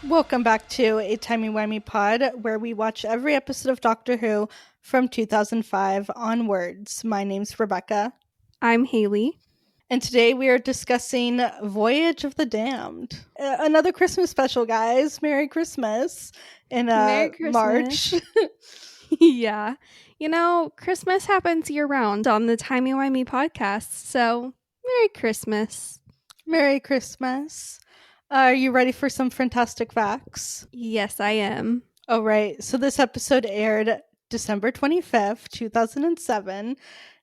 Welcome back to A Timey-Wimey Pod, where we watch every episode of Doctor Who from 2005 onwards. My name's Rebecca, I'm Haley. and today we are discussing Voyage of the Damned. Another Christmas special, guys. Merry Christmas in Merry March. Christmas. Yeah. Christmas happens year round on the Timey-Wimey podcast, so Merry Christmas. Merry Christmas. Are you ready for some fantastic facts? Yes, I am. All right. So this episode aired December 25th, 2007.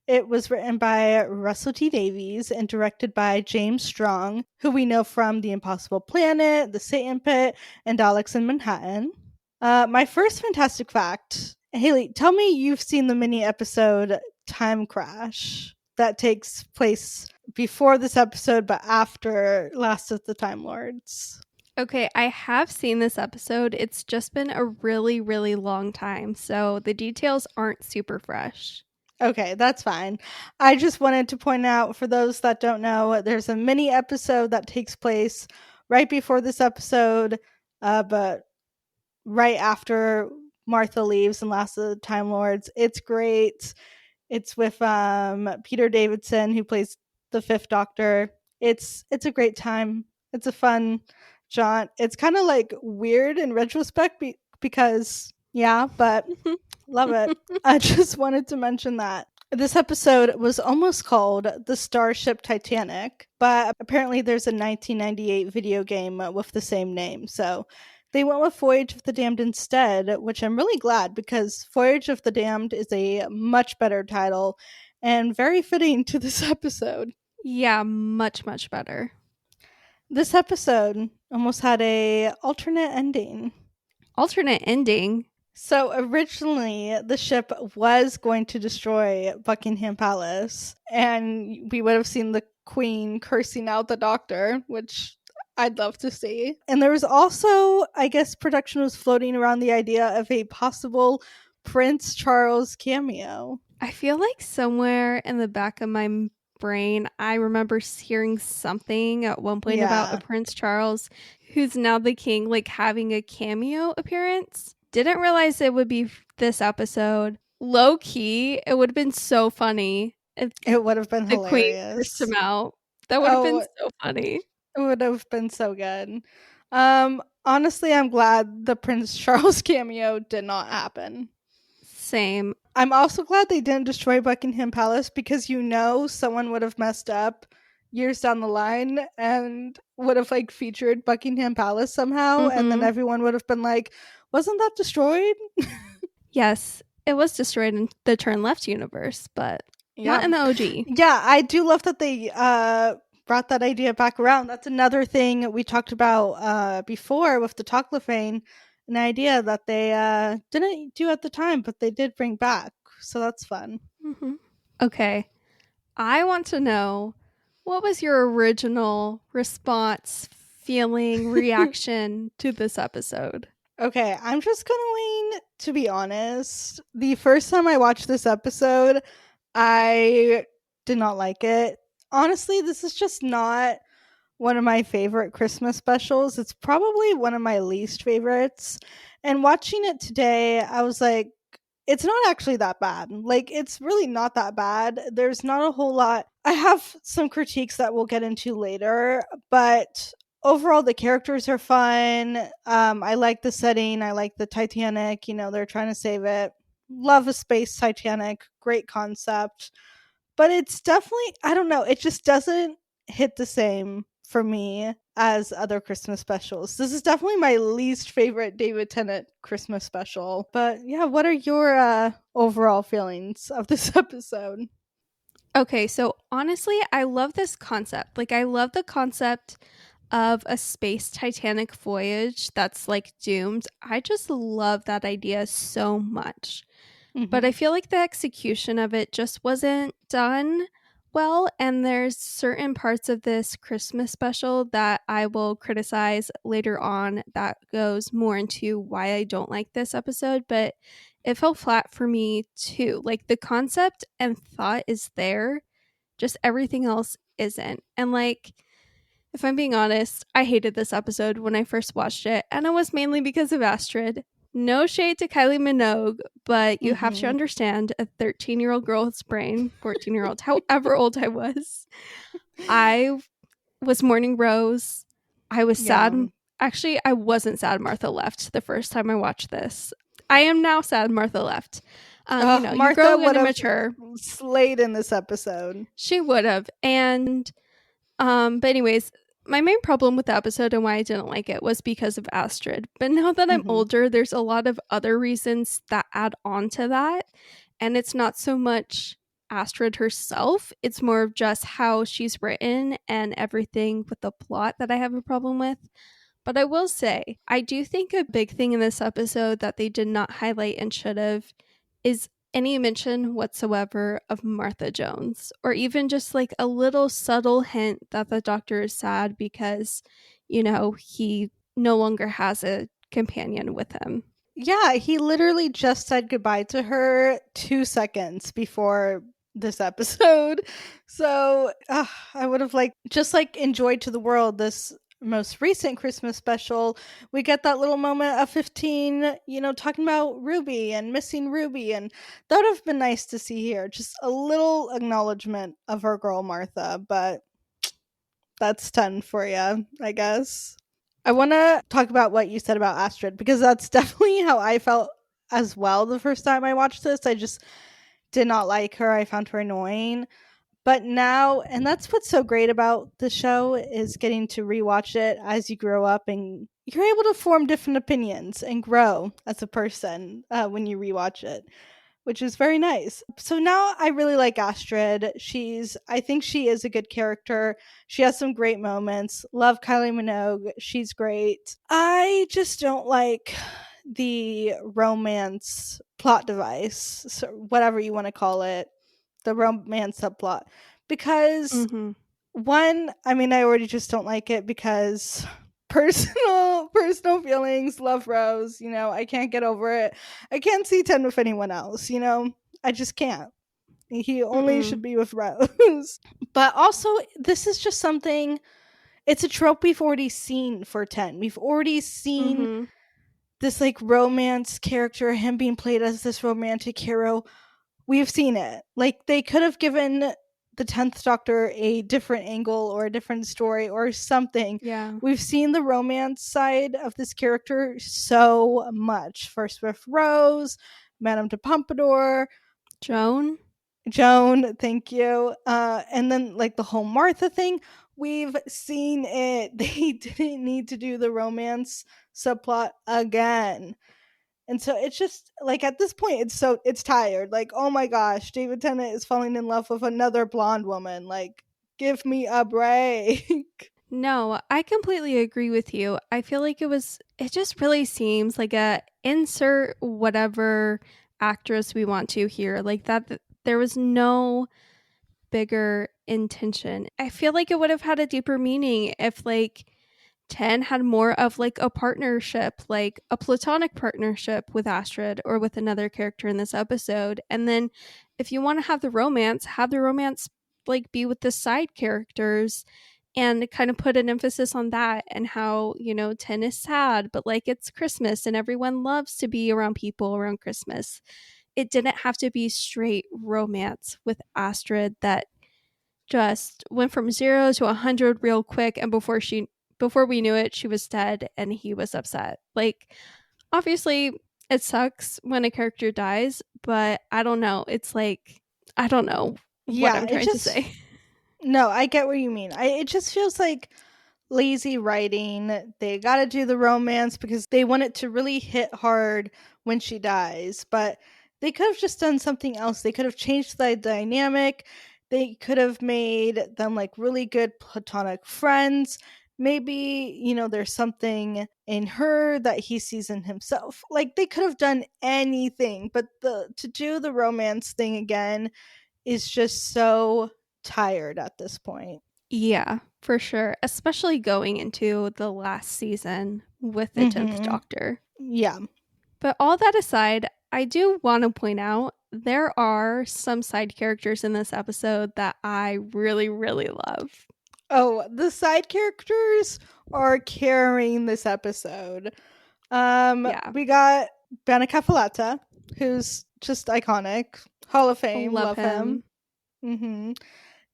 It was written by Russell T Davies and directed by James Strong, who we know from The Impossible Planet, The Satan Pit, and Daleks in Manhattan. My first fantastic fact, Haley, tell me you've seen the mini episode Time Crash that takes place before this episode but after Last of the Time Lords. Okay, I have seen this episode. It's just been a really, really long time, so the details aren't super fresh. Okay, that's fine. I just wanted to point out, for those that don't know, there's a mini episode that takes place right before this episode, but right after Martha leaves and Last of the Time Lords. It's great. It's with Peter Davidson, who plays the Fifth Doctor. It's a great time. It's a fun jaunt. It's kind of like weird in retrospect because but love it. I just wanted to mention that. This episode was almost called The Starship Titanic, but apparently there's a 1998 video game with the same name. So they went with Voyage of the Damned instead, which I'm really glad because Voyage of the Damned is a much better title and very fitting to this episode. Yeah, much, much better. This episode almost had a alternate ending. Alternate ending? So originally, the ship was going to destroy Buckingham Palace, and we would have seen the Queen cursing out the Doctor, which I'd love to see. And there was also, I guess, production was floating around the idea of a possible Prince Charles cameo. I feel like somewhere in the back of my brain, I remember hearing something at one point about a Prince Charles who's now the king, like having a cameo appearance. Didn't realize it would be this episode. Low key, it would have been so funny if it would have been the hilarious. Queen cursed him out. That would have been so funny. It would have been so good. Honestly, I'm glad the Prince Charles cameo did not happen. Same. I'm also glad they didn't destroy Buckingham Palace because someone would have messed up years down the line and would have like featured Buckingham Palace somehow, and then everyone would have been like, wasn't that destroyed? Yes, it was destroyed in the Turn Left universe, but not in the OG. Yeah, I do love that they brought that idea back around. That's another thing we talked about before with the Toclafane, an idea that they didn't do at the time, but they did bring back. So that's fun. Mm-hmm. Okay, I want to know, what was your original response, feeling, reaction to this episode? Okay, I'm just going to be honest. The first time I watched this episode, I did not like it. Honestly, this is just not one of my favorite Christmas specials. It's probably one of my least favorites. And watching it today, I was like, it's not actually that bad. Like, it's really not that bad. There's not a whole lot. I have some critiques that we'll get into later, but overall the characters are fun. I like the setting. I like the Titanic. They're trying to save it. Love a space Titanic. Great concept. But it's definitely, I don't know, it just doesn't hit the same for me as other Christmas specials. This is definitely my least favorite David Tennant Christmas special. But yeah, what are your overall feelings of this episode? Okay, so honestly, I love this concept. Like, I love the concept of a space Titanic voyage that's like doomed. I just love that idea so much. Mm-hmm. But I feel like the execution of it just wasn't done well, and there's certain parts of this Christmas special that I will criticize later on that goes more into why I don't like this episode, but it fell flat for me too. Like, the concept and thought is there, just everything else isn't. And like, If I'm being honest, I hated this episode when I first watched it, and it was mainly because of Astrid. No shade to Kylie Minogue, but you have to Mm-hmm. understand a 13-year-old girl's brain, 14-year-old, however old I was. I was mourning Rose. I was sad. Yeah. Actually, I wasn't sad Martha left the first time I watched this. I am now sad Martha left. You Martha grow would and have mature. slayed in this episode. She would have. And but anyways, my main problem with the episode and why I didn't like it was because of Astrid. But now that I'm Mm-hmm. older, there's a lot of other reasons that add on to that. And it's not so much Astrid herself, it's more of just how she's written and everything with the plot that I have a problem with. But I will say, I do think a big thing in this episode that they did not highlight and should have is any mention whatsoever of Martha Jones, or even just like a little subtle hint that the doctor is sad because, he no longer has a companion with him. Yeah, he literally just said goodbye to her 2 seconds before this episode. So I would have just enjoyed to the world this most recent Christmas special. We get that little moment of 15, talking about Ruby and missing Ruby. And that would have been nice to see here. Just a little acknowledgement of our girl Martha. But that's 10 for you, I guess. I want to talk about what you said about Astrid because that's definitely how I felt as well the first time I watched this. I just did not like her. I found her annoying. But now, and that's what's so great about the show is getting to rewatch it as you grow up and you're able to form different opinions and grow as a person when you rewatch it, which is very nice. So now I really like Astrid. I think she is a good character. She has some great moments. Love Kylie Minogue. She's great. I just don't like the romance plot device, so whatever you want to call it, the romance subplot. Because Mm-hmm. one, I mean, I already just don't like it because personal feelings, love Rose, I can't get over it. I can't see 10 with anyone else, I just can't. He only Mm-mm. should be with Rose. But also, this is just something, it's a trope we've already seen for 10. We've already seen Mm-hmm. this romance character, him being played as this romantic hero. We've seen it. They could have given the 10th Doctor a different angle or a different story or something. Yeah. We've seen the romance side of this character so much. First with Rose, Madame de Pompadour, Joan? Joan, thank you. And then the whole Martha thing, we've seen it. They didn't need to do the romance subplot again. And so it's just at this point it's tired. Oh my gosh, David Tennant is falling in love with another blonde woman. Give me a break. No, I completely agree with you. I feel like it just really seems like a insert whatever actress we want to here. Like that, there was no bigger intention. I feel like it would have had a deeper meaning if 10 had more of a partnership, like a platonic partnership with Astrid or with another character in this episode. And then if you want to have the romance, be with the side characters and kind of put an emphasis on that and how, 10 is sad, but it's Christmas and everyone loves to be around people around Christmas. It didn't have to be straight romance with Astrid that just went from 0 to 100 real quick, and before we knew it, she was dead and he was upset. Obviously it sucks when a character dies, but I don't know. It's I don't know what Yeah, I'm trying to say. no, I get what you mean. It just feels like lazy writing. They got to do the romance because they want it to really hit hard when she dies, but they could have just done something else. They could have changed the dynamic. They could have made them really good platonic friends. Maybe, there's something in her that he sees in himself. They could have done anything, but to do the romance thing again is just so tired at this point. Yeah, for sure, especially going into the last season with the 10th Mhm. Doctor. Yeah. But all that aside, I do want to point out there are some side characters in this episode that I really, really love. Oh, the side characters are carrying this episode. Yeah, We got Danica Falata, who's just iconic. Hall of Fame, love love him. him.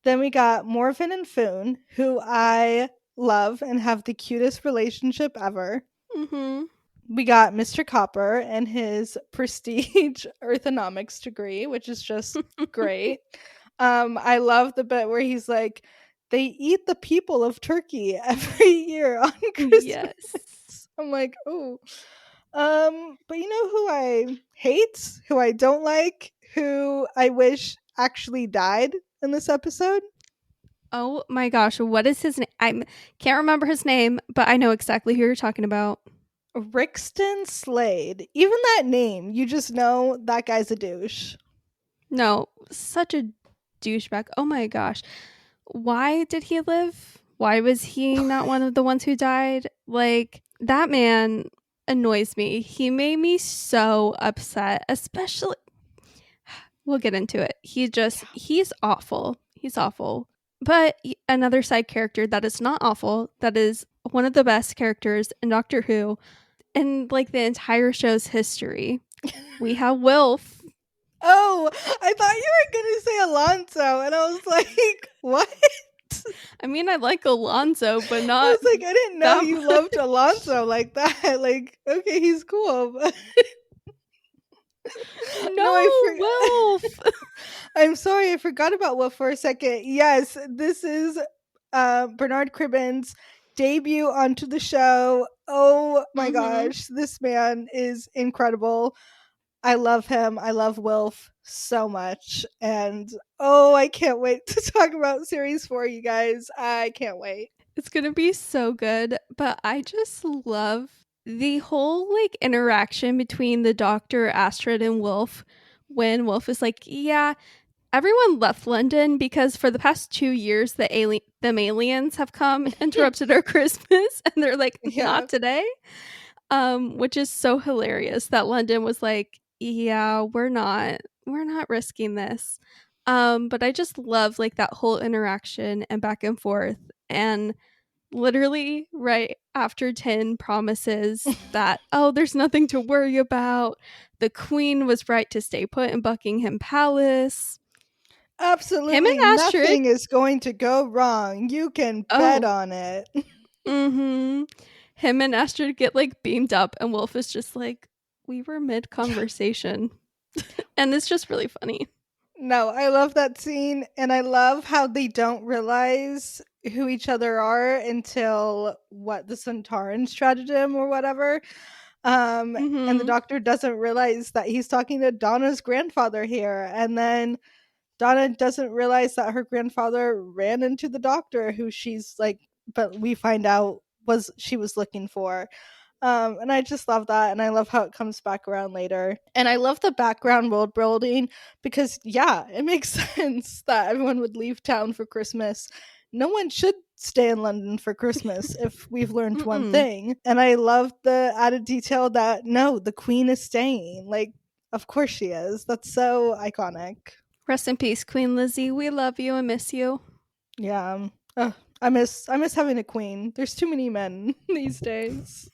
Then we got Morven and Foon, who I love and have the cutest relationship ever. Mm-hmm. We got Mr. Copper and his prestige earthonomics degree, which is just great. I love the bit where he's like, they eat the people of Turkey every year on Christmas. Yes. I'm like, oh. But you know who I hate, who I don't like, who I wish actually died in this episode? Oh my gosh, what is his name? I can't remember his name, but I know exactly who you're talking about. Rixton Slade. Even that name, you just know that guy's a douche. No, such a douchebag. Oh my gosh. Why did he live? Why was he not one of the ones who died? Like, that man annoys me. He made me so upset, especially. We'll get into it. He's awful. He's awful. But another side character that is not awful, that is one of the best characters in Doctor Who and like the entire show's history. We have Wilf. Oh, I thought you were gonna say Alonso, and I was like, what? I mean, I like Alonso, but I not. was like, I didn't know that you much. loved Alonso like that. Like, okay, he's cool, but No, Wilf. I'm sorry, I forgot about Wolf for a second. Yes, this is Bernard Cribbin's debut onto the show. Oh my Mhm. gosh, this man is incredible. I love him. I love Wilf so much. And oh, I can't wait to talk about series 4, you guys. I can't wait. It's gonna be so good. But I just love the whole like interaction between the Doctor, Astrid, and Wilf when Wilf is like, yeah, everyone left London because for the past 2 years the aliens have come interrupted our Christmas and they're like, Yeah. not today. Which is so hilarious that London was like, yeah, we're not risking this. But I just love like that whole interaction and back and forth. And literally right after Tin promises that, oh, there's nothing to worry about. The Queen was right to stay put in Buckingham Palace. Him Absolutely and Astrid, nothing is going to go wrong. You can bet oh, on it. mm-hmm. Him and Astrid get like beamed up, and Wolf is just like, we were mid conversation. And it's just really funny. No, I love that scene, and I love how they don't realize who each other are until what, the Centaurian stratagem or whatever. And the Mm-hmm. Doctor doesn't realize that he's talking to Donna's grandfather here, and then Donna doesn't realize that her grandfather ran into the Doctor, who she's like, but we find out she was looking for. And I just love that, and I love how it comes back around later. And I love the background world building because, yeah, it makes sense that everyone would leave town for Christmas. No one should stay in London for Christmas if we've learned one Mm-mm. thing. And I love the added detail that no, the Queen is staying. Like, of course she is. That's so iconic. Rest in peace, Queen Lizzie. We love you and miss you. Yeah. I miss having a queen. There's too many men these days.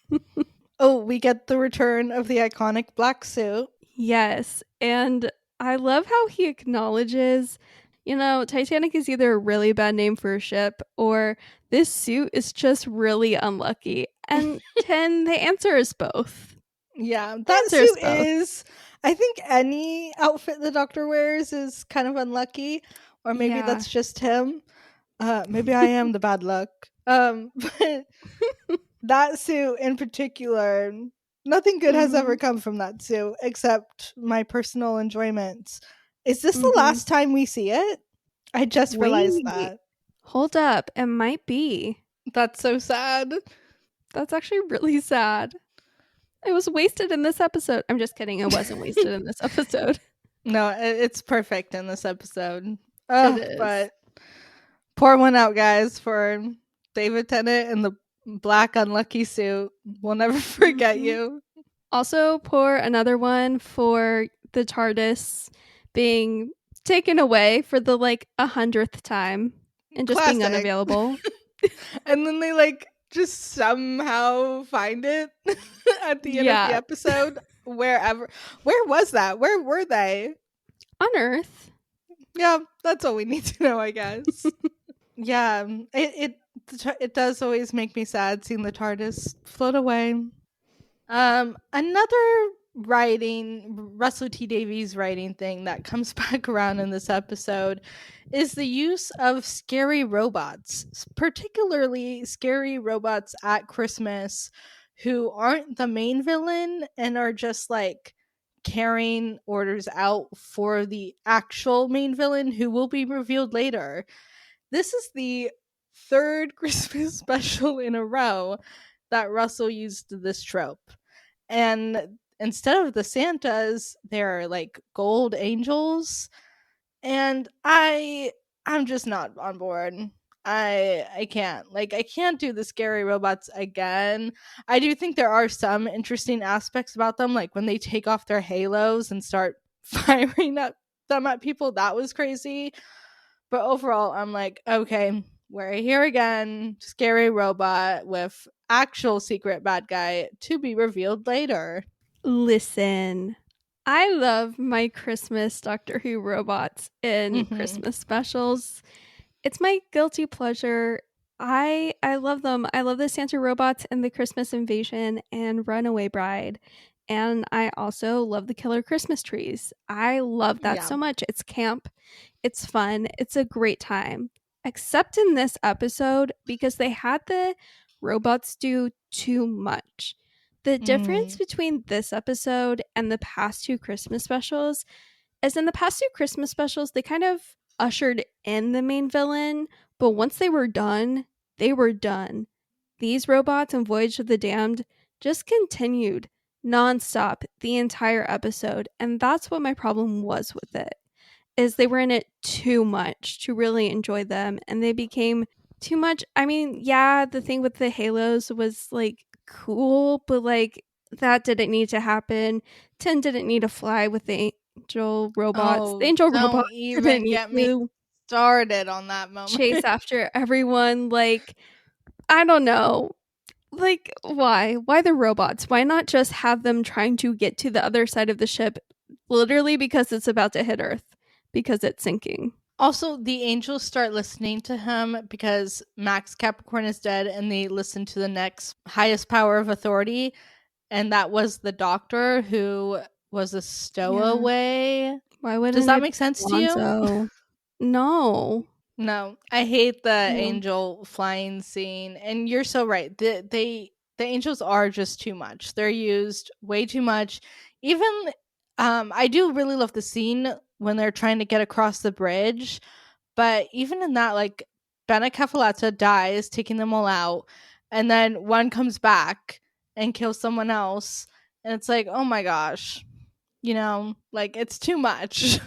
Oh, we get the return of the iconic black suit. Yes. And I love how he acknowledges, Titanic is either a really bad name for a ship or this suit is just really unlucky. And 10, the answer is both. Yeah, The that answer is suit both. is, I think any outfit the Doctor wears is kind of unlucky, or maybe Yeah. that's just him. Maybe I am the bad luck. But that suit in particular, nothing good has Mm-hmm. ever come from that suit except my personal enjoyment. Is this the Mm-hmm. last time we see it? I just realized Wait. that. Hold up. It might be. That's so sad. That's actually really sad. It was wasted in this episode. I'm just kidding. It wasn't wasted in this episode. No, it's perfect in this episode. It Oh, is. but pour one out, guys, for David Tennant in the black unlucky suit. We'll never forget Mhm. you. Also, pour another one for the TARDIS being taken away for the like 100th time and just being Classic. unavailable. And then they like just somehow find it at the end of the Yeah, episode. Where was that? Where were they? on Earth. Yeah, that's all we need to know, I guess. Yeah, it does always make me sad seeing the TARDIS float away. Another Russell T Davies writing thing that comes back around in this episode is the use of scary robots, particularly scary robots at Christmas who aren't the main villain and are just like carrying orders out for the actual main villain who will be revealed later. This is the third Christmas special in a row that Russell used this trope. And instead of the Santas, they're like gold angels. And I'm just not on board. I can't. Like I can't do the scary robots again. I do think there are some interesting aspects about them, like when they take off their halos and start firing at them at people. That was crazy. But overall, I'm like, okay, we're here again. Scary robot with actual secret bad guy to be revealed later. Listen, I love my Christmas Doctor Who robots in Mm-hmm. Christmas specials. It's my guilty pleasure. I love them. I love the Santa robots and the Christmas Invasion and Runaway Bride. And I also love the Killer Christmas trees. I love that Yeah. so much. It's camp. It's fun. It's a great time. Except in this episode because they had the robots do too much. The difference Mm. between this episode and the past two Christmas specials is in the past two Christmas specials, they kind of ushered in the main villain, but once they were done, they were done. These robots in Voyage of the Damned just continued nonstop the entire episode, and that's what my problem was with it. Is they were in it too much to really enjoy them, and they became too much. I mean, yeah, the thing with the halos was like cool, but like that didn't need to happen. Tin didn't need to fly with the angel robots. The Oh, angel don't robots didn't even need get me to started on that moment. chase after everyone. Like, I don't know. Like, why? Why the robots? Why not just have them trying to get to the other side of the ship literally because it's about to hit Earth? Because it's sinking. Also, the angels start listening to him because Max Capricorn is dead and they listen to the next highest power of authority. And that was the doctor who was a Yeah. stowaway. Why Does wouldn't that it make sense be to you? Lonzo? No. No, I hate the No. angel flying scene, and you're so right. The angels are just too much. They're used way too much. Even I do really love the scene when they're trying to get across the bridge, but even in that, like Bena Kefalata dies, taking them all out, and then one comes back and kills someone else, and it's like, oh my gosh, like it's too much.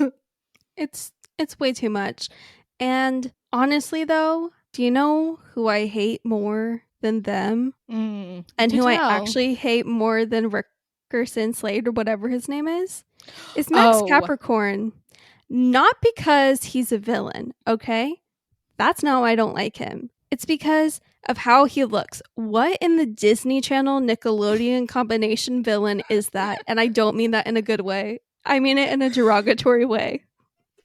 It's way too much. And honestly though, do you know who I hate more than them? And Do who I tell. actually hate more than Rickerson Slade or whatever his name is? Is Max Oh, Capricorn. Not because he's a villain, okay? That's not why I don't like him. It's because of how he looks. What in the Disney Channel Nickelodeon combination villain is that? And I don't mean that in a good way. I mean it in a derogatory way.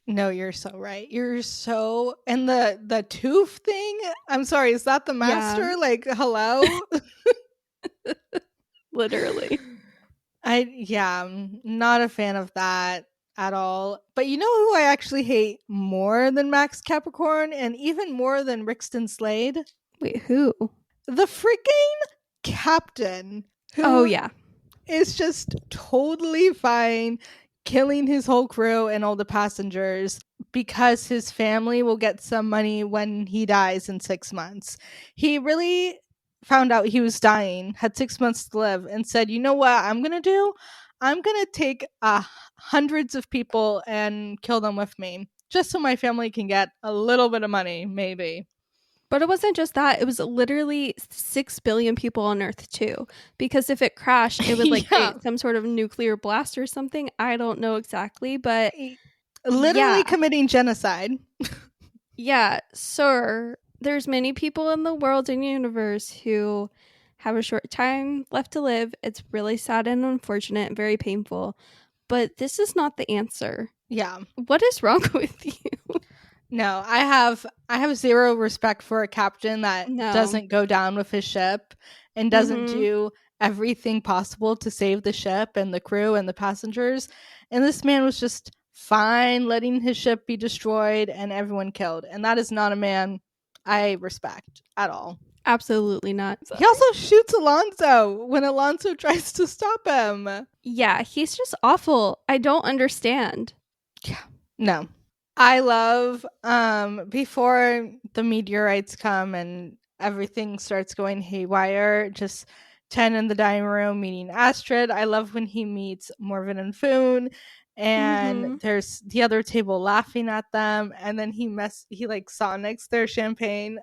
no, you're so right. You're so and the tooth thing. I'm sorry, is that the Yeah, master? Like, hello? literally. I'm not a fan of that at all. But you know who I actually hate more than Max Capricorn and even more than Rixton Slade? Wait, who? The freaking captain Oh, who yeah. is just totally fine killing his whole crew and all the passengers because his family will get some money when he dies in 6 months. He really found out he was dying, had 6 months to live, and said, "You know what I'm gonna do? I'm gonna take hundreds of people and kill them with me, just so my family can get a little bit of money, maybe." But it wasn't just that. It was literally 6 billion people on Earth, too. Because if it crashed, it would like Yeah, create some sort of nuclear blast or something. I don't know exactly. But literally yeah, committing genocide. yeah, sir. There's many people in the world and universe who have a short time left to live. It's really sad and unfortunate and very painful. But this is not the answer. Yeah. What is wrong with you? No, I have zero respect for a captain that No. doesn't go down with his ship and doesn't Mm-hmm. do everything possible to save the ship and the crew and the passengers. And this man was just fine letting his ship be destroyed and everyone killed. And that is not a man I respect at all. Absolutely not. He also shoots Alonso when Alonso tries to stop him. Yeah, he's just awful. I don't understand. No. I love before the meteorites come and everything starts going haywire, just 10 in the dining room meeting Astrid. I love when he meets Morven and Foon Mm-hmm. and there's the other table laughing at them and then he like sonics their champagne.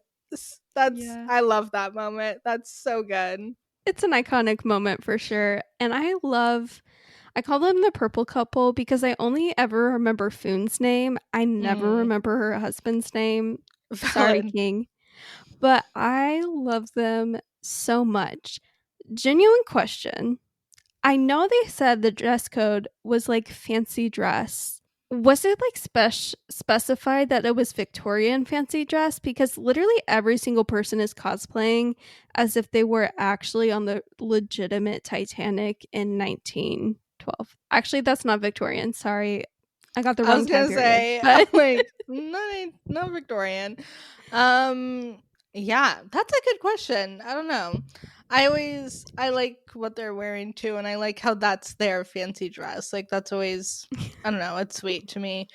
That's Yeah. I love that moment. That's so good. It's an iconic moment for sure. And I call them the purple couple because I only ever remember Foon's name. I never Mm, remember her husband's name. Sorry, valid. King. But I love them so much. Genuine question. I know they said the dress code was like fancy dress. Was it like specified that it was Victorian fancy dress? Because literally every single person is cosplaying as if they were actually on the legitimate Titanic in 1912. Actually, that's not Victorian. Sorry, I got the I wrong was time gonna period. say, I'm But like, no Victorian. Um, yeah, that's a good question. I don't know. I like what they're wearing too, and I like how that's their fancy dress. Like that's always, I don't know, it's sweet to me.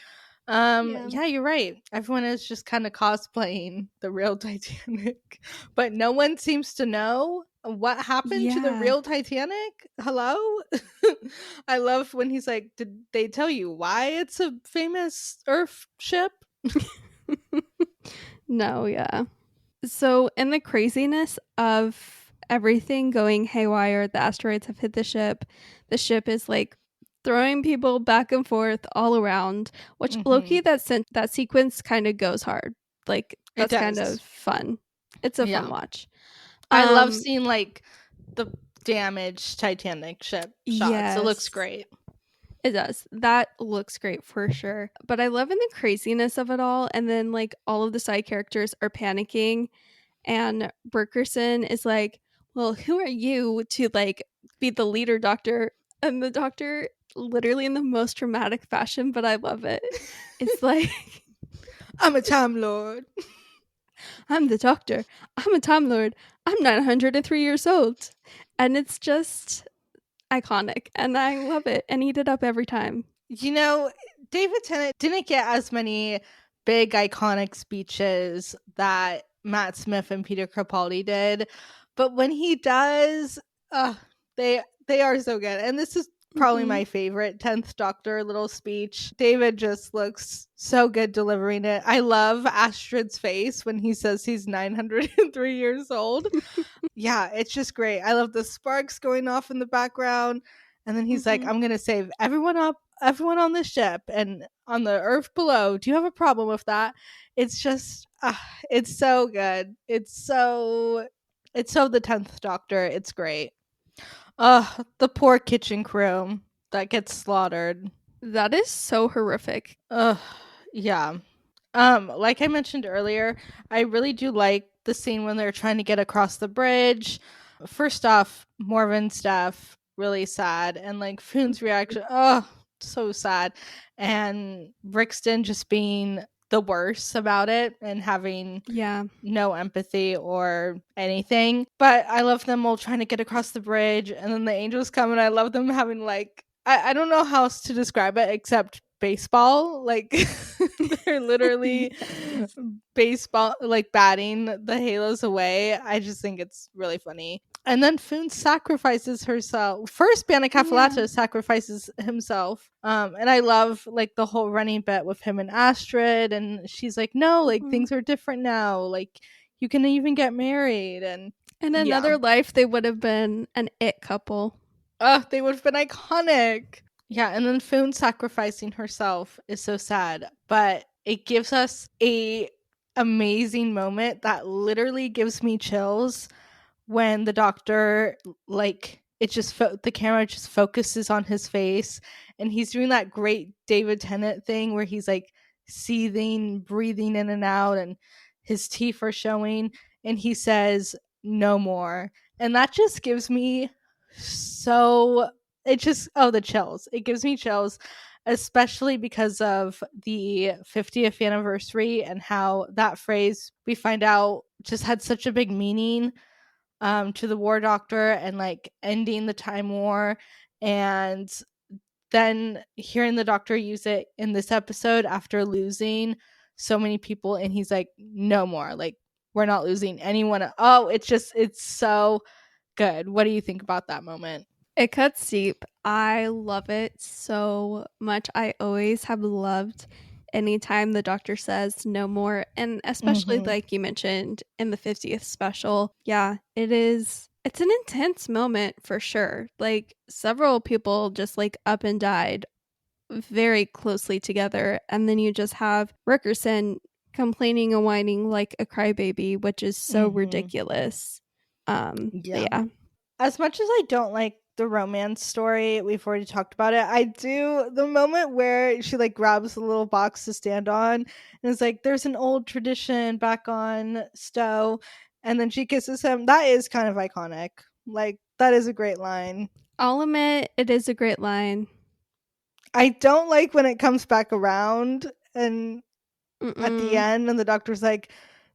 yeah. Yeah, you're right. Everyone is just kind of cosplaying the real Titanic, but no one seems to know what happened to the Yeah. real Titanic. Hello? I love when he's like, "Did they tell you why it's a famous Earth ship?" No, yeah. So, in the craziness of everything going haywire, the asteroids have hit the ship. The ship is like throwing people back and forth all around, which Hmm. Loki that sequence kind of goes hard. Like It that's kind does. of fun. It's a fun Yeah. watch. I love Um seeing like the damaged Titanic ship shots. It looks yes. great. It does. That looks great for sure. But I love in the craziness of it all and then like all of the side characters are panicking and Berkerson is like, "Well, who are you to like be the leader doctor?" And the doctor, literally in the most dramatic fashion, but I love it. It's like, I'm a Time Lord. "I'm the doctor. I'm a time lord. I'm 903 years old," and it's just iconic, and I love it. And eat it up every time. You know, David Tennant didn't get as many big iconic speeches that Matt Smith and Peter Capaldi did, but when he does, uh, they are so good. And this is probably Mm-hmm. my favorite 10th Doctor little speech. David just looks so good delivering it. I love Astrid's face when he says he's 903 years old. Yeah, it's just great. I love the sparks going off in the background. And then he's like, Mm-hmm. I'm going to save everyone on the ship and on the earth below. Do you have a problem with that? It's just, it's so good. It's so the 10th Doctor. It's great. The poor kitchen crew that gets slaughtered. That is so horrific. Ugh, yeah. Like I mentioned earlier, I really do like the scene when they're trying to get across the bridge. First off, Morven's death, really sad, and like Foon's reaction, oh, so sad, and Brixton just being the worst about it and having Yeah. no empathy or anything. But I love them all trying to get across the bridge, and then the angels come, and I love them having like I don't know how else to describe it except baseball. Like they're literally Yes. baseball, like batting the halos away. I just think it's really funny. And then Foon sacrifices herself. First, Yeah. Banicafalata sacrifices himself. And I love like the whole running bit with him and Astrid. And she's like, no, like Mhm. things are different now. Like you can even get married. And In yeah, another life, they would have been an it couple. they would have been iconic. Yeah, and then Foon sacrificing herself is so sad, but it gives us a amazing moment that literally gives me chills when the doctor, like, it just the camera just focuses on his face, and he's doing that great David Tennant thing where he's like seething, breathing in and out, and his teeth are showing, and he says no more. And that just gives me so, it just, oh, the chills. It gives me chills, especially because of the 50th anniversary and how that phrase, we find out, just had such a big meaning to the war doctor, and like ending the time war, and then hearing the doctor use it in this episode after losing so many people, and he's like, no more, like, we're not losing anyone. Oh, it's so good. What do you think about that moment? It cuts deep. I love it so much. I always have loved anytime the doctor says no more. And especially Mm-hmm. like you mentioned in the 50th special. Yeah, it is. It's an intense moment for sure. Like several people just like up and died very closely together. And then you just have Rickerson complaining and whining like a crybaby, which is so Mm-hmm. ridiculous. But Yeah. yeah. As much as I don't like the romance story, we've already talked about it. I do, the moment where she like grabs the little box to stand on and is like, there's an old tradition back on Stowe, and then she kisses him. That is kind of iconic. Like, that is a great line. I'll admit it is a great line. I don't like when it comes back around and at the Mm-mm. end and the doctor's like,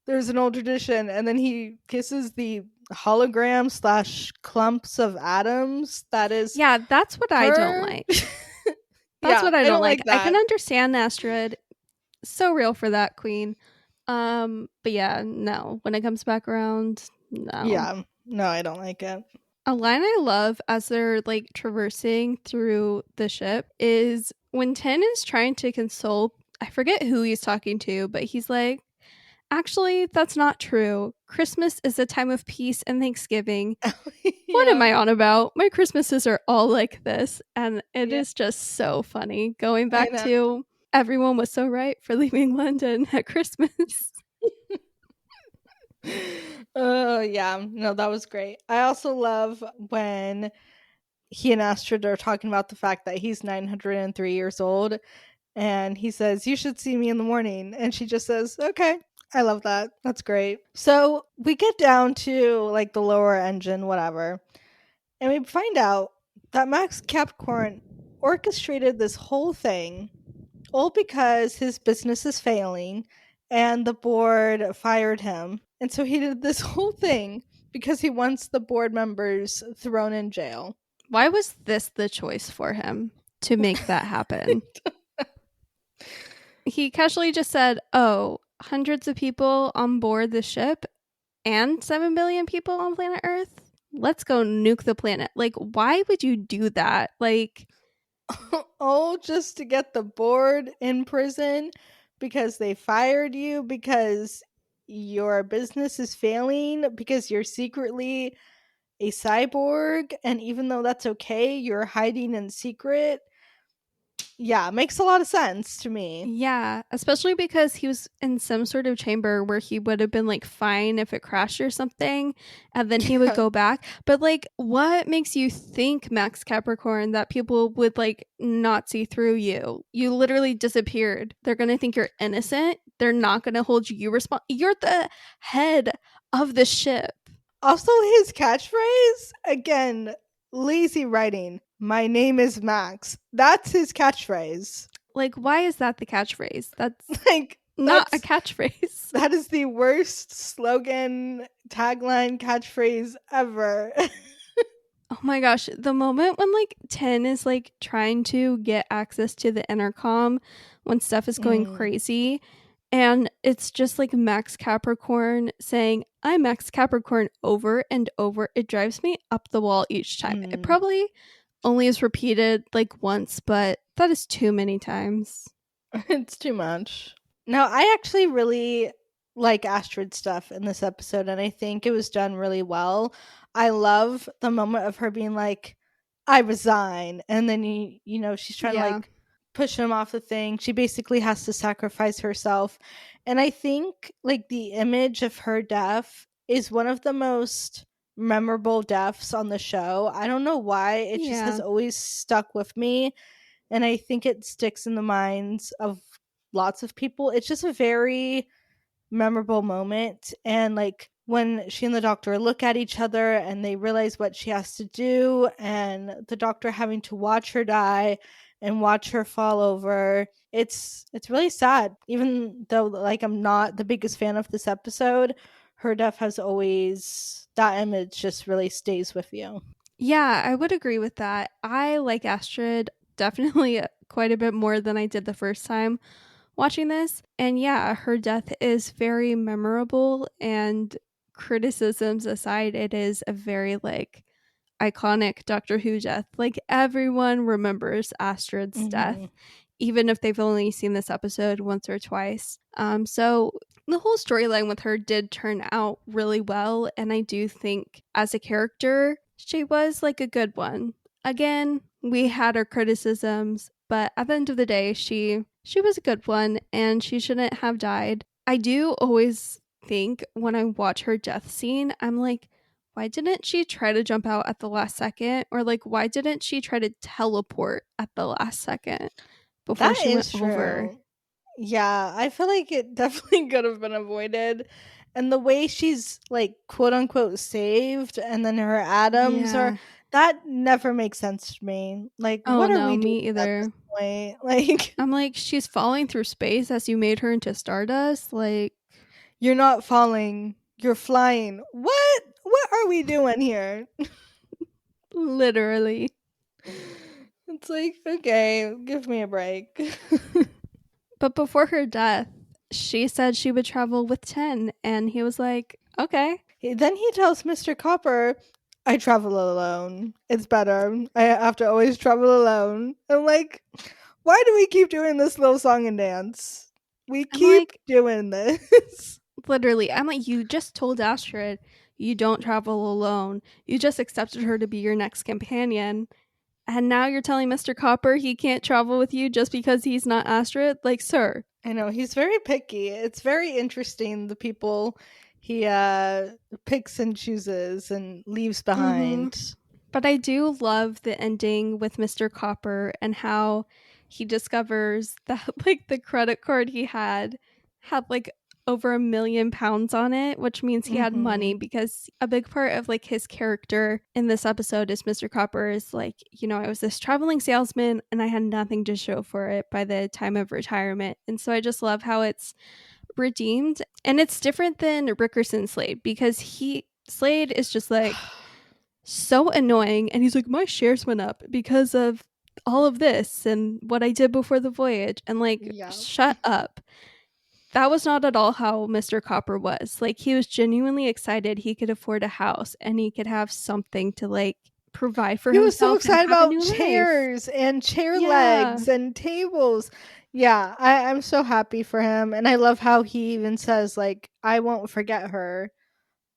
there's an old tradition, and then he kisses the hologram slash clumps of atoms that is Yeah, that's what I don't her. like. That's Yeah, what I I don't don't like. like I can that. understand Astrid. So real for that queen. But yeah, no. When it comes back around, no. Yeah, no, I don't like it. A line I love as they're like traversing through the ship is when Ten is trying to console, I forget who he's talking to, but he's like, actually, that's not true. Christmas is a time of peace and Thanksgiving. What am Yeah, I on about? My Christmases are all like this. And it yeah, is just so funny going I back know. to everyone was so right for leaving London at Christmas. Oh, yeah, no, that was great. I also love when he and Astrid are talking about the fact that he's 903 years old, and he says, you should see me in the morning, and she just says, okay. I love that. That's great. So we get down to like the lower engine, whatever, and we find out that Max Capricorn orchestrated this whole thing all because his business is failing and the board fired him. And so he did this whole thing because he wants the board members thrown in jail. Why was this the choice for him to make that happen? He casually just said, oh, hundreds of people on board the ship and 7 billion people on planet Earth? Let's go nuke the planet. Like, why would you do that? Like, All just to get the board in prison because they fired you, because your business is failing, because you're secretly a cyborg, and even though that's okay, you're hiding in secret. Yeah, makes a lot of sense to me. yeah, especially because he was in some sort of chamber where he would have been like fine if it crashed or something, and then he would Yeah. go back. But like, what makes you think, Max Capricorn, that people would like not see through you? You literally disappeared. They're gonna think you're innocent. They're not gonna hold you responsible. You're the head of the ship. Also, his catchphrase, again, lazy writing. My name is Max. That's his catchphrase. Like, why is that the catchphrase? That's Like, not a catchphrase. that is the worst slogan, tagline, catchphrase ever. Oh my gosh, the moment when like 10 is like trying to get access to the intercom when stuff is going Mm, crazy, and it's just like Max Capricorn saying, I'm Max Capricorn over and over. It drives me up the wall each time. It mm. probably only is repeated like once, but that is too many times. It's too much. No, I actually really like Astrid stuff in this episode, and I think it was done really well. I love the moment of her being like, I resign. And then, she's trying to Yeah. like push him off the thing. She basically has to sacrifice herself. And I think like the image of her death is one of the most memorable deaths on the show. I don't know why. It just has Yeah. always stuck with me. And I think it sticks in the minds of lots of people. It's just a very memorable moment. And like when she and the doctor look at each other and they realize what she has to do, and the doctor having to watch her die and watch her fall over, it's really sad. Even though like I'm not the biggest fan of this episode, her death has always, that image just really stays with you. Yeah, I would agree with that. I like Astrid definitely quite a bit more than I did the first time watching this. And yeah, her death is very memorable, and criticisms aside, it is a very like iconic Doctor Who death. Like everyone remembers Astrid's death, Hmm. even if they've only seen this episode once or twice. So the whole storyline with her did turn out really well, and I do think as a character, she was like a good one. Again, we had our criticisms, but at the end of the day, she was a good one, and she shouldn't have died. I do always think when I watch her death scene, I'm like, why didn't she try to jump out at the last second? Or like, why didn't she try to teleport at the last second before That she went is over? true. Yeah, I feel like it definitely could have been avoided. And the way she's like quote unquote saved and then her atoms are, Yeah. that never makes sense to me. Like, Oh what are no, we doing me at this either. point? Like, I'm like, she's falling through space as you made her into stardust. Like, you're not falling, you're flying. What are we doing here? literally. It's like, okay, give me a break. But before her death, she said she would travel with 10. And he was like, okay. Then he tells Mr. Copper, I travel alone. It's better. I have to always travel alone. I'm like, why do we keep doing this little song and dance? We I'm keep like, doing this. literally, I'm like, you just told Astrid you don't travel alone. You just accepted her to be your next companion. And now you're telling Mr. Copper he can't travel with you just because he's not Astrid? Like, sir. I know, he's very picky. It's very interesting the people he picks and chooses and leaves Mm-hmm. behind. But I do love the ending with Mr. Copper and how he discovers that like the credit card he had like over £1,000,000 on it, which means he had money, Mhm. because a big part of like his character in this episode is Mr. Copper is like, I was this traveling salesman and I had nothing to show for it by the time of retirement. And so I just love how it's redeemed, and it's different than Rickerson Slade, because he Slade is just like so annoying, and he's like, my shares went up because of all of this and what I did before the voyage, and like, Yeah. shut up. That was not at all how Mr. Copper was. Like, he was genuinely excited he could afford a house and he could have something to like provide for He was so himself and excited have a about new life. chairs and chair Yeah. legs and tables. Yeah, I'm so happy for him. And I love how he even says, like, I won't forget her.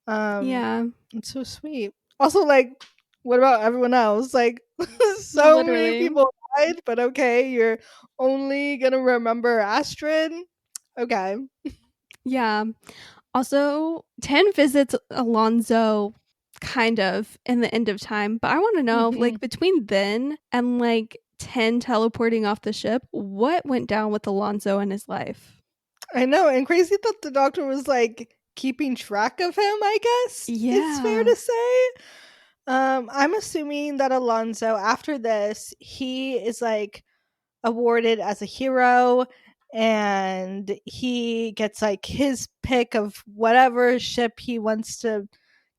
Um, Yeah. it's so sweet. Also, like, what about everyone else? Like, so many Literally. people died, but okay, you're only gonna remember Astrid. Okay. Yeah. Also, 10 visits Alonzo kind of in the end of time, but I want to know, Hmm. like, between then and like 10 teleporting off the ship, what went down with Alonzo and his life? I know, and crazy that the doctor was like keeping track of him, I guess it's fair Yeah. to say. I'm assuming that Alonso, after this, he is like awarded as a hero, and he gets like his pick of whatever ship he wants to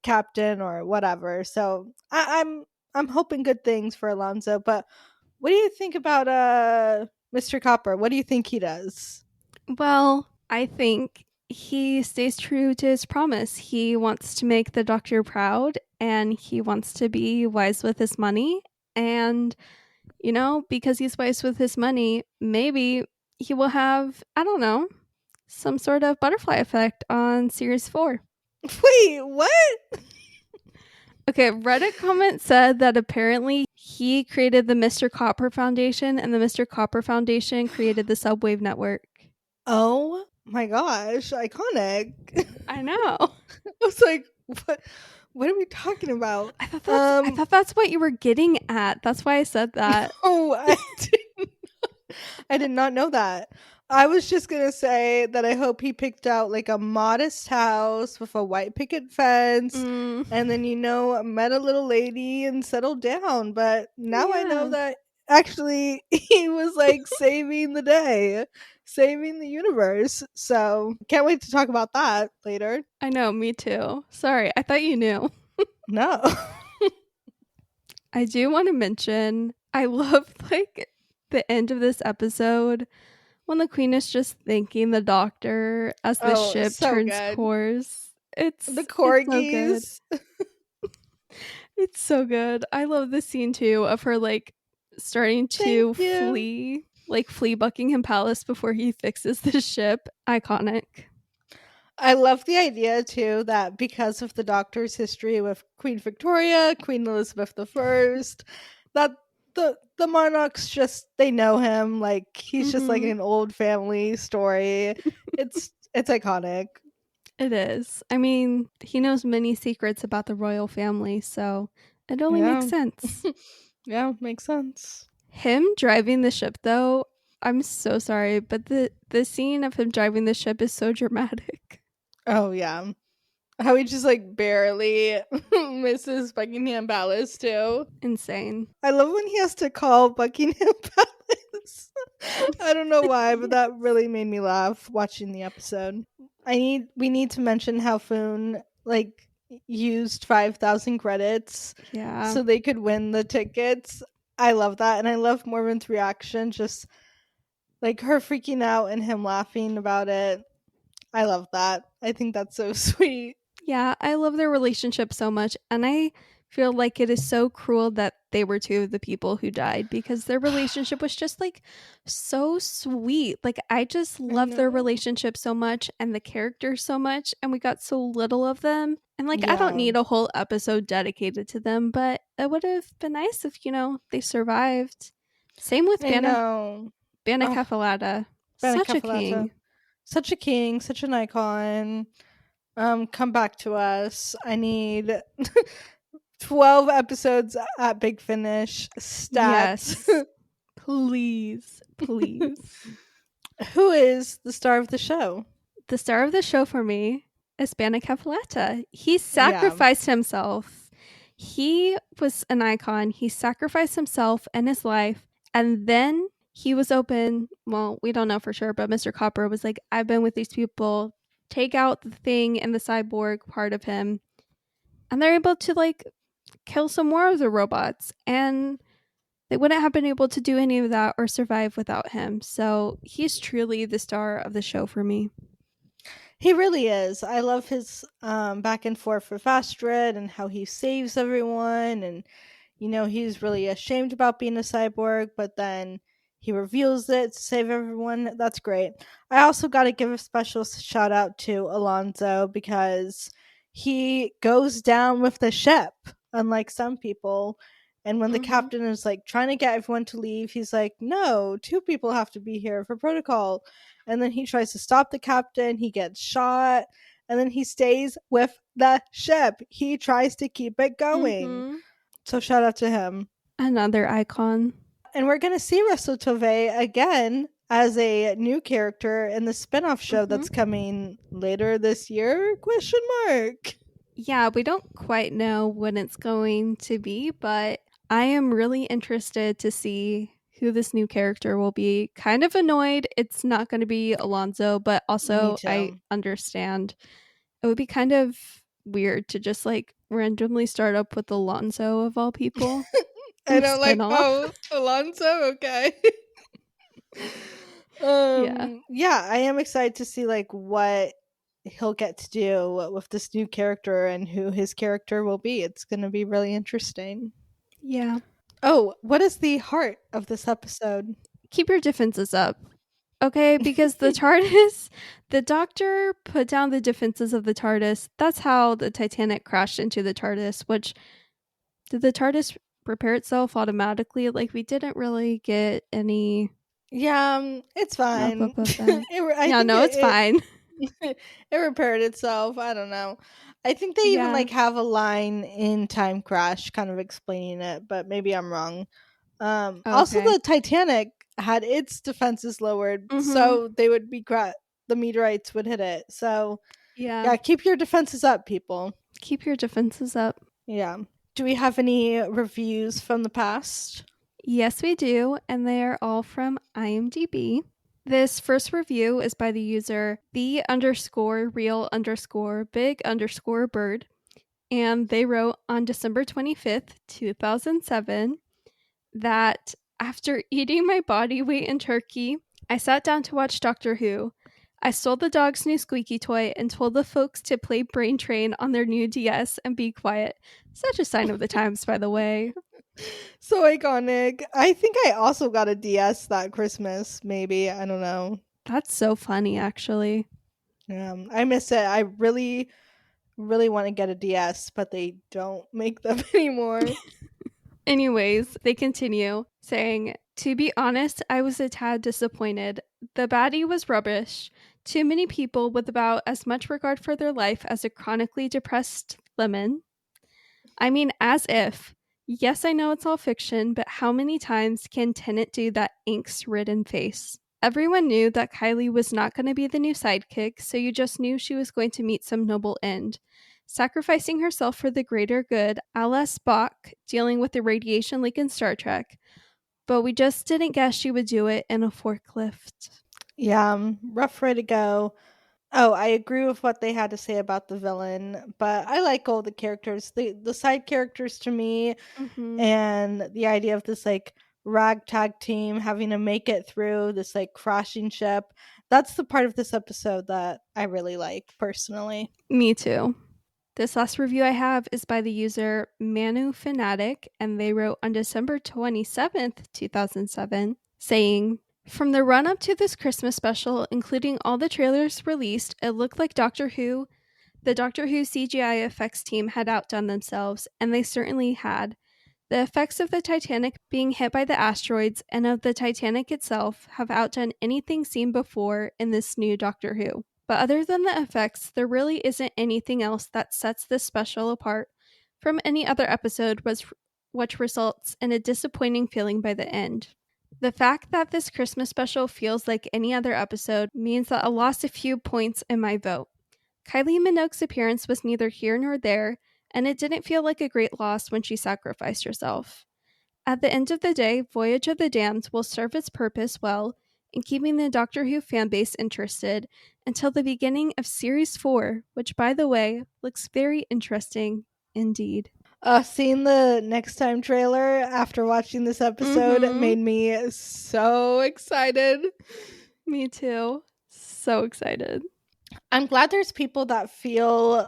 captain or whatever. So I'm hoping good things for Alonso. But what do you think about Mr. Copper? What do you think he does? Well, I think he stays true to his promise. He wants to make the doctor proud, and he wants to be wise with his money. And, because he's wise with his money, maybe he will have, I don't know, some sort of butterfly effect on series 4. Wait, what? Okay, Reddit comment said that apparently He created the Mr. Copper Foundation, and the Mr. Copper Foundation created the Subwave Network. Oh my gosh, iconic. I know. I was like, what are we talking about? I thought that's what you were getting at. That's why I said that. Oh, I did not know that. I was just gonna say that I hope he picked out like a modest house with a white picket fence, and then met a little lady and settled down. But now I know Yeah. that actually he was like saving the day, saving the universe. So can't wait to talk about that later. I know, me too. Sorry, I thought you knew. No. I do want to mention I love like the end of this episode when the queen is just thanking the doctor as the Oh, ship so turns good. course. It's The so good. corgis. It's so good. I love the scene too of her like starting to Thank you. flee Buckingham Palace before he fixes the ship. Iconic. I love the idea too that because of the doctor's history with Queen Victoria, Queen Elizabeth I, that the monarchs just they know him like he's just like Mhm. an old family story. It's iconic. It is. I mean, he knows many secrets about the royal family, so it only makes Yeah. sense. Yeah, makes sense. Him driving the ship though, I'm so sorry, but the scene of him driving the ship is so dramatic. Oh yeah. How he just like barely misses Buckingham Palace too. Insane. I love when he has to call Buckingham Palace. I don't know why, but that really made me laugh watching the episode. We need to mention how Foon like used 5,000 credits Yeah. so they could win the tickets. I love that, and I love Morven's reaction, just like her freaking out and him laughing about it. I love that. I think that's so sweet. Yeah, I love their relationship so much, and I feel like it is so cruel that they were two of the people who died because their relationship was just like so sweet. Like I just I love their know. relationship so much and the characters so much, and we got so little of them. And like I don't Yeah, need a whole episode dedicated to them, but it would have been nice if, they survived. Same with I know. Bana Oh, Capalata. Bene Such a Capolata. king. Such a king, such an icon. Come back to us. I need 12 episodes at Big Finish. Stat. Yes. Please. Please. Who is the star of the show? The star of the show for me is Bana Capalata. He Yeah. sacrificed himself. He was an icon. He sacrificed himself and his life, and then he was open. Well, we don't know for sure, but Mr. Copper was like, I've been with these people. Take out the thing and the cyborg part of him. And they're able to like kill some more of the robots. And they wouldn't have been able to do any of that or survive without him. So he's truly the star of the show for me. He really is. I love his back and forth with Astrid and how he saves everyone. And, he's really ashamed about being a cyborg, but then he reveals it to save everyone. That's great. I also got to give a special shout out to Alonso because he goes down with the ship, unlike some people. And when the captain is like trying to get everyone to leave, he's like, no, two people have to be here for protocol. And then he tries to stop the captain, he gets shot, and then he stays with the ship. He tries to keep it going. So shout out to him. Another icon. And we're going to see Russell Tovey again as a new character in the spin-off show that's coming later this year? Question mark. Yeah, we don't quite know when it's going to be, but I am really interested to see who this new character will be. Kind of annoyed it's not going to be Alonso, but also I understand it would be kind of weird to just like randomly start up with Alonso of all people. I don't like, oh, Alonso, okay. Yeah, I am excited to see like what he'll get to do with this new character and who his character will be. It's going to be really interesting. Yeah. Oh, what is the heart of this episode? Keep your defenses up. Okay, because the TARDIS, the doctor put down the defenses of the TARDIS. That's how the Titanic crashed into the TARDIS, which did the TARDIS repair itself automatically. Like, we didn't really get any Yeah, it's up fine. above that. I Yeah, think no, it's fine. it repaired itself. I don't know. I think they even Yeah. like have a line in Time Crash kind of explaining it, but maybe I'm wrong. Also Okay. the Titanic had its defenses lowered Mhm. so they would be the meteorites would hit it. So, Yeah. yeah, keep your defenses up, people. Keep your defenses up. Yeah. Do we have any reviews from the past? Yes, we do, and they are all from IMDb. This first review is by the user the_real_big_bird, and they wrote on December 25th, 2007, that after eating my body weight in turkey, I sat down to watch Doctor Who. I stole the dog's new squeaky toy and told the folks to play Brain Train on their new DS and be quiet. Such a sign of the times, by the way. So iconic. I think I also got a DS that Christmas, maybe. I don't know. That's so funny, actually. I miss it. I really, really want to get a DS, but they don't make them anymore. Anyways, they continue saying, to be honest, I was a tad disappointed. The baddie was rubbish. Too many people with about as much regard for their life as a chronically depressed lemon. I mean, as if. Yes, I know it's all fiction, but how many times can Tennant do that angst ridden face? Everyone knew that Kylie was not going to be the new sidekick, so you just knew she was going to meet some noble end. Sacrificing herself for the greater good, a la Spock dealing with the radiation leak in Star Trek. But we just didn't guess she would do it in a forklift. Yeah, rough way to go. Oh, I agree with what they had to say about the villain, but I like all the characters. The side characters to me, Mm-hmm. and the idea of this like ragtag team having to make it through this like crashing ship. That's the part of this episode that I really like personally. Me too. This last review I have is by the user Manu Fanatic, and they wrote on December 27th, 2007, saying, from the run up to this Christmas special, including all the trailers released, it looked like the Doctor Who CGI effects team had outdone themselves, and they certainly had. The effects of the Titanic being hit by the asteroids and of the Titanic itself have outdone anything seen before in this new Doctor Who. But other than the effects, there really isn't anything else that sets this special apart from any other episode, which results in a disappointing feeling by the end. The fact that this Christmas special feels like any other episode means that I lost a few points in my vote. Kylie Minogue's appearance was neither here nor there, and it didn't feel like a great loss when she sacrificed herself. At the end of the day, Voyage of the Damned will serve its purpose well in keeping the Doctor Who fanbase interested until the beginning of Series 4, which, by the way, looks very interesting indeed. Seeing the next time trailer after watching this episode Mm-hmm. made me so excited. Me too. So excited. I'm glad there's people that feel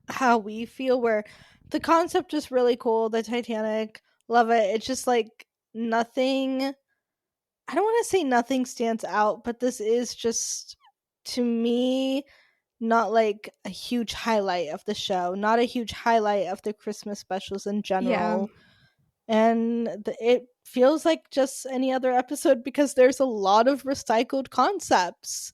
how we feel, where the concept is really cool. The Titanic, love it. It's just like nothing. I don't want to say nothing stands out, but this is just to me not like a huge highlight of the show, not a huge highlight of the Christmas specials in Yeah. general. And it feels like just any other episode because there's a lot of recycled concepts.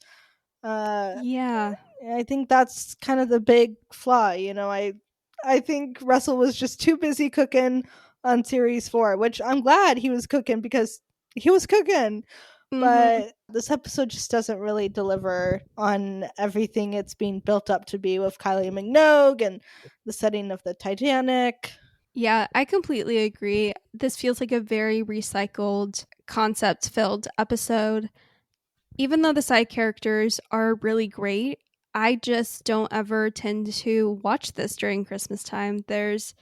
Uh, Yeah. I think that's kind of the big flaw, you know. I think Russell was just too busy cooking on series 4, which I'm glad he was cooking because he was cooking. Mm-hmm. But this episode just doesn't really deliver on everything it's being built up to be with Kylie Minogue and the setting of the Titanic. Yeah, I completely agree. This feels like a very recycled, concept filled episode. Even though the side characters are really great, I just don't ever tend to watch this during Christmas time. There's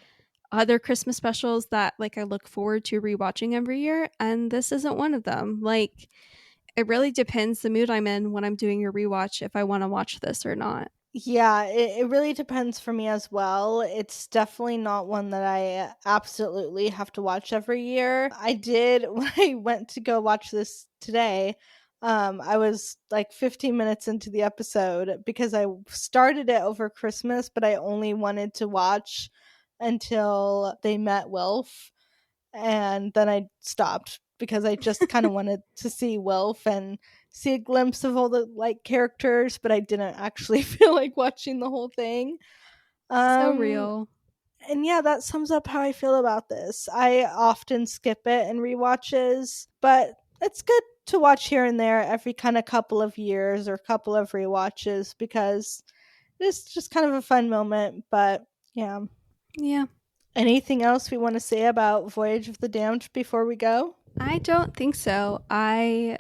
other Christmas specials that like I look forward to rewatching every year, and this isn't one of them. Like, it really depends the mood I'm in when I'm doing a rewatch if I want to watch this or not. Yeah, it really depends for me as well. It's definitely not one that I absolutely have to watch every year. I did when I went to go watch this today. I was like 15 minutes into the episode because I started it over Christmas, but I only wanted to watch until they met Wilf. and then I stopped because I just kind of wanted to see Wilf and see a glimpse of all the like characters, but I didn't actually feel like watching the whole thing. So Um real. and yeah, that sums up how I feel about this. I often skip it in rewatches, but it's good to watch here and there every kind of couple of years or couple of rewatches because it's just kind of a fun moment. But yeah. Yeah. Anything else we want to say about Voyage of the Damned before we go? I don't think so. I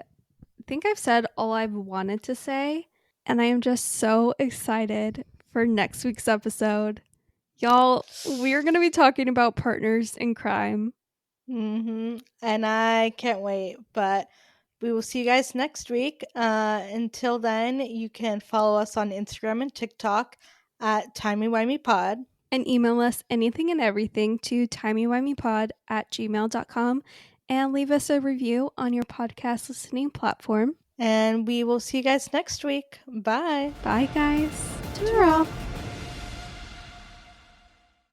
think I've said all I've wanted to say, and I am just so excited for next week's episode. Y'all, we're going to be talking about partners in crime. And I can't wait, but we will see you guys next week. Until then, you can follow us on Instagram and TikTok at timeywimeypod. And email us anything and everything to timeywimeypod@gmail.com and leave us a review on your podcast listening platform. And we will see you guys next week. Bye. Bye, guys. Ta-ra.